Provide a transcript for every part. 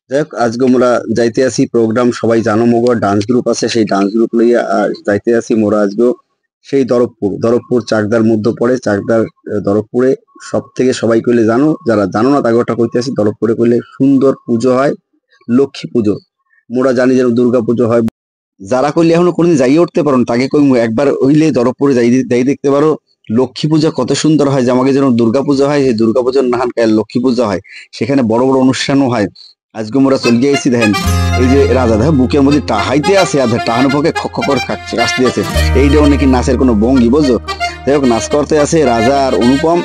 যাই হোক আজকে মোরা যাইতে আছি প্রোগ্রাম সবাই জানো মগো ডান্স গ্রুপ আছে সেই ডান্স গ্রুপ লইয়া আর যাইতে আছি মোরা আজকেও সেই দরবপুর চাকদার মধ্যে পড়ে চাকদার দরবপুরে সব থেকে সবাই কইলে জানো যারা জানো না তাকে ওটা কইতে আসি দরবপুরে কইলে সুন্দর পুজো হয় লক্ষ্মী পুজো মোরা জানি যেন দুর্গা পুজো হয় যারা কইলে এখনো কোনোদিন যাইয়ে উঠতে পারো না, তাকে কইমু একবার হইলে দরবপুরে যাই দেখতে পারো লক্ষ্মী পূজা কত সুন্দর হয় যে আমাকে যেন দুর্গা পূজা হয় সেই দুর্গা পুজোর নাহান লক্ষ্মী পূজা হয় সেখানে বড় বড় অনুষ্ঠানও হয়। আজকে মোরা চলে গিয়েছি দেখেন এই যে রাজা দেখেন বুকের মধ্যে টাহাইতে আছে আর টাহানো পক্ষে খক খক করে কাশতে আছে এইটাও নাকি নাচের কোনো ভঙ্গি বুঝছো। যাই হোক নাচ করতে আছে রাজা আর অনুপম।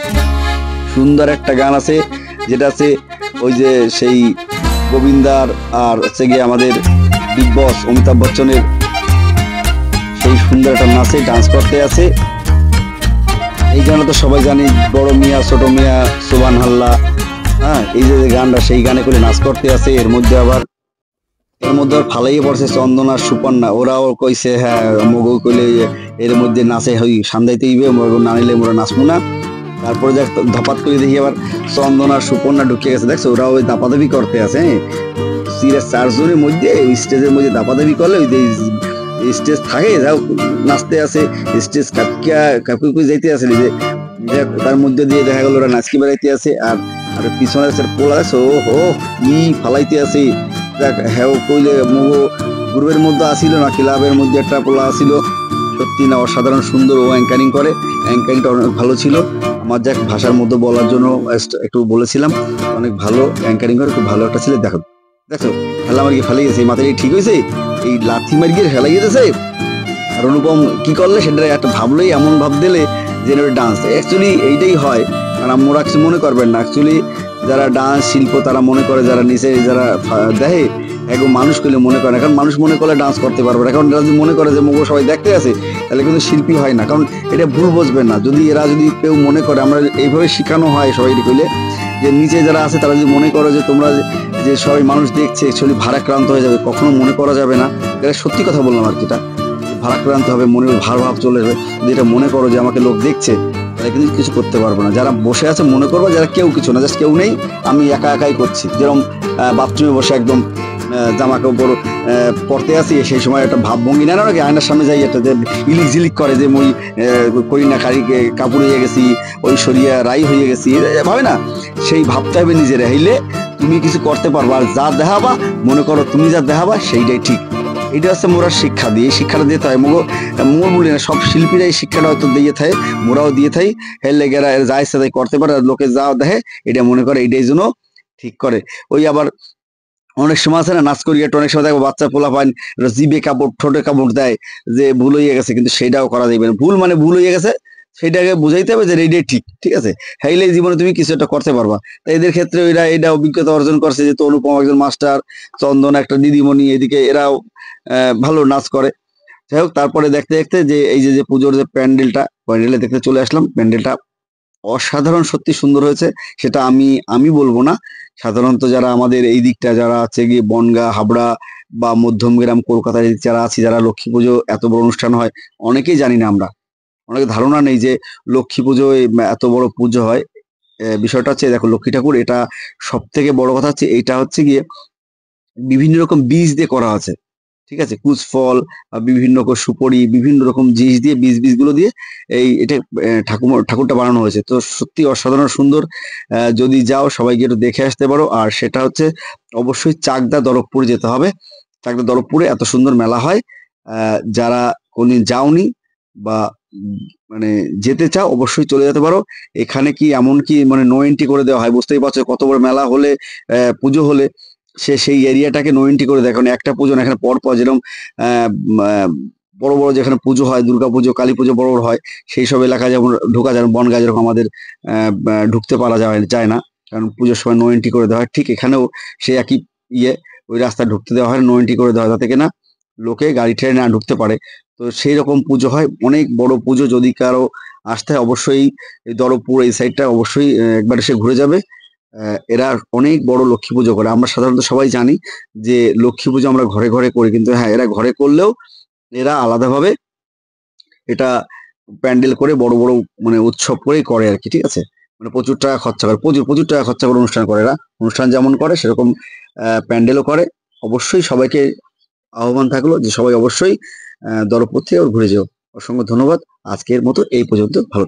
সুন্দর একটা গান আছে যেটা আছে ওই যে সেই গোবিন্দার আর হচ্ছে গিয়ে আমাদের বিগ বস অমিতাভ বচ্চনের সেই সুন্দর একটা নাচে ডান্স করতে আছে। এই গানটা তো সবাই জানি বড় মিয়া ছোট মিয়া সুবান হাল্লা। হ্যাঁ এই যে গানটা সেই গানে করে নাচ করতে আছে এর মধ্যে আবার ফালাইয়ে পড়ছে চন্দনা সুপর্ণা ওরাও কইছে হ্যাঁ মগু কইলে এর মধ্যে নাচে হই সান্দাইতে হইবে মগু না নিলে মোরা নাচবো না। তারপরে দেখ ধপাত করে দেখি আবার চন্দনা সুপর্ণা ঢুকে গেছে দেখছো ওরা ওই দাপাদাবি করতে আছে। হ্যাঁ সিরিয়াস চারজনের মধ্যে স্টেজের মধ্যে দাপাদাবি করলে ওই যে স্টেজ থাকে যাও নাচতে আছে স্টেজ কাপকি যাইতে আছে যে তার মধ্যে দিয়ে দেখা গেল ওরা নাচকি বেড়াইতে আছে আর আর পিছনে পোলা আছে ও হো ই ফালাইতে আছে। দেখ হ্যাঁ কইলে মগো গ্রুপের মধ্যে আসিল না ক্লাবের মধ্যে একটা পোলা আসিল সত্যি না অসাধারণ সুন্দর ও অ্যাঙ্কারিং করে অ্যাঙ্কারিংটা অনেক ভালো ছিল। আমার যাক ভাষার মধ্যে বলার জন্য একটু বলেছিলাম অনেক ভালো অ্যাঙ্কারিং করে খুব ভালো একটা ছিল। দেখো দেখো খেলা মার্কি ফেলাই গেছে মাথায় ঠিক হয়েছে এই লাথি মার্গিয়ে ফেলাই গেছে। আর অনুপম কি করলে সেটা একটা ভাবলেই এমন ভাব দিলে যে ডান্স অ্যাকচুয়ালি এইটাই হয় কারণ আমরা কিছু মনে করবেন না অ্যাকচুয়ালি যারা ডান্স শিল্প তারা মনে করে যারা নিচে যারা দেখে একদম মানুষ করলে মনে করে না কারণ মানুষ মনে করলে ডান্স করতে পারবে না কারণ যদি মনে করে যে মুগো সবাই দেখতে আছে তাহলে কিন্তু শিল্পী হয় না কারণ এটা ভুল বুঝবেন না যদি এরা যদি কেউ মনে করে আমরা এইভাবে শেখানো হয় সবাই কইলে যে নিচে যারা আছে তারা যদি মনে করো যে তোমরা যে সবাই মানুষ দেখছে অ্যাকচুয়ালি ভারাক্রান্ত হয়ে যাবে কখনো মনে করা যাবে না। এটা সত্যি কথা বললাম আর কি এটা ভারাক্রান্ত হবে মনে ভার ভাব চলে যাবে যদি এটা মনে করো যে আমাকে লোক দেখছে তাহলে কিন্তু কিছু করতে পারবো না। যারা বসে আছে মনে করবো যারা কেউ কিছু না জাস্ট কেউ নেই আমি একা একাই করছি যেরকম বাথরুমে বসে একদম জামা কাপড় পরতে আসি সেই সময় একটা ভাবভঙ্গি নেয় না নাকি আয়নার সামনে যাই একটা যে ইলিক ঝিলিক করে যে মই করিনা কারিকে কাপড় হয়ে গেছি ঐশ্বরিয়া রাই হয়ে গেছি ভাবে না সেই ভাবতে হবে নিজের হইলে তুমি কিছু করতে পারবা আর যা দেখাবা মনে করো তুমি যা দেখাবা সেইটাই ঠিক। এটা হচ্ছে মোরা শিক্ষা দিয়ে শিক্ষাটা দিতে হয় মোর বলি না সব শিল্পীরা এই শিক্ষাটা হয়তো দিয়ে থাকে মোরাও দিয়ে থাই হেললে গেরা যা ইচ্ছা তাই করতে পারে লোকে যা দেখে এটা মনে করে এইটাই জন্য ঠিক করে। ওই আবার অনেক সময় আছে না নাচ করিয়ে অনেক সময় দেখো বাচ্চা পোলা পান জিবে কাপড় ঠোঁটে কাপড় দেয় যে ভুল হয়ে গেছে কিন্তু সেটাও করা যাবে না ভুল মানে ভুল হয়ে গেছে সেটাকে বুঝাইতে হবে যে এইটাই ঠিক ঠিক আছে হাইলে জীবনে তুমি কিছু একটা করতে পারবা। তাই এদের ক্ষেত্রে এরা এটা অভিজ্ঞতা অর্জন করছে যে তো অনুপম একজন মাস্টার চন্দন একটা দিদিমণি এদিকে এরাও ভালো নাচ করে। যাই হোক তারপরে দেখতে দেখতে যে এই যে পুজোর যে প্যান্ডেলটা দেখতে চলে আসলাম প্যান্ডেলটা অসাধারণ সত্যি সুন্দর হয়েছে সেটা আমি বলবো না সাধারণত যারা আমাদের এই দিকটা যারা আছে গিয়ে বনগাঁ হাবড়া বা মধ্যমগ্রাম কলকাতায় যারা আছি যারা লক্ষ্মী পুজো এত বড় অনুষ্ঠান হয় অনেকেই জানি না আমরা অনেক ধারণা নেই যে লক্ষ্মী পুজোয় এত বড় পুজো হয়। বিষয়টা হচ্ছে দেখো লক্ষ্মী ঠাকুর এটা সব থেকে বড় কথা হচ্ছে এইটা হচ্ছে গিয়ে বিভিন্ন রকম বীজ দিয়ে করা আছে ঠিক আছে কুচ ফল বিভিন্ন রকম সুপরি বিভিন্ন রকম জিনিস দিয়ে বীজগুলো দিয়ে এই এটা ঠাকুরটা বানানো হয়েছে তো সত্যি অসাধারণ সুন্দর। যদি যাও সবাইকে একটু দেখে আসতে পারো আর সেটা হচ্ছে অবশ্যই চাকদা দরবপুর যেতে হবে চাকদা দরবপুরে এত সুন্দর মেলা হয়। যারা কোনদিন যাওনি বা মানে যেতে চাও অবশ্যই চলে যেতে পারো। এখানে কি এমন কি মানে নো এন্ট্রি করে দেওয়া হয় বুঝতেই পারছো কত বড় মেলা হলে পুজো হলে সেই এরিয়াটাকে নো এন্ট্রি করে দেয় কারণ একটা পুজো না এখানে পর যেরকম বড় বড় যেখানে পুজো হয় দুর্গা পুজো কালী পুজো বড় বড় হয় সেই সব এলাকায় যেমন ঢোকা যায় বনগাঁ যেরকম আমাদের ঢুকতে পারা যায় না কারণ পুজোর সময় নো এন্ট্রি করে দেওয়া হয় ঠিক এখানেও সেই একই ওই রাস্তা ঢুকতে দেওয়া হয় নো এন্ট্রি করে দেওয়া হয় যাতে কিনা লোকে গাড়ি ট্রেনে না ঢুকতে পারে। তো সেই রকম পুজো হয় অনেক বড় পুজো যদি কারো আসতে হয় অবশ্যই এই দরবপুর এই সাইডটা অবশ্যই একবার এসে ঘুরে যাবে। এরা অনেক বড় লক্ষ্মী পুজো করে আমরা সাধারণত সবাই জানি যে লক্ষ্মী পুজো আমরা ঘরে ঘরে করি কিন্তু হ্যাঁ এরা ঘরে করলেও এরা আলাদাভাবে এটা প্যান্ডেল করে বড় বড় মানে উৎসব করেই করে আর কি ঠিক আছে মানে প্রচুর টাকা খরচা করে প্রচুর টাকা খরচা করে অনুষ্ঠান করে এরা অনুষ্ঠান যেমন করে সেরকম প্যান্ডেলও করে। অবশ্যই সবাইকে আহ্বান থাকলো যে সবাই অবশ্যই দরপথ থেকে ঘুরে যেও। অসংখ্য ধন্যবাদ। আজকের মতো এই পর্যন্ত। ভালো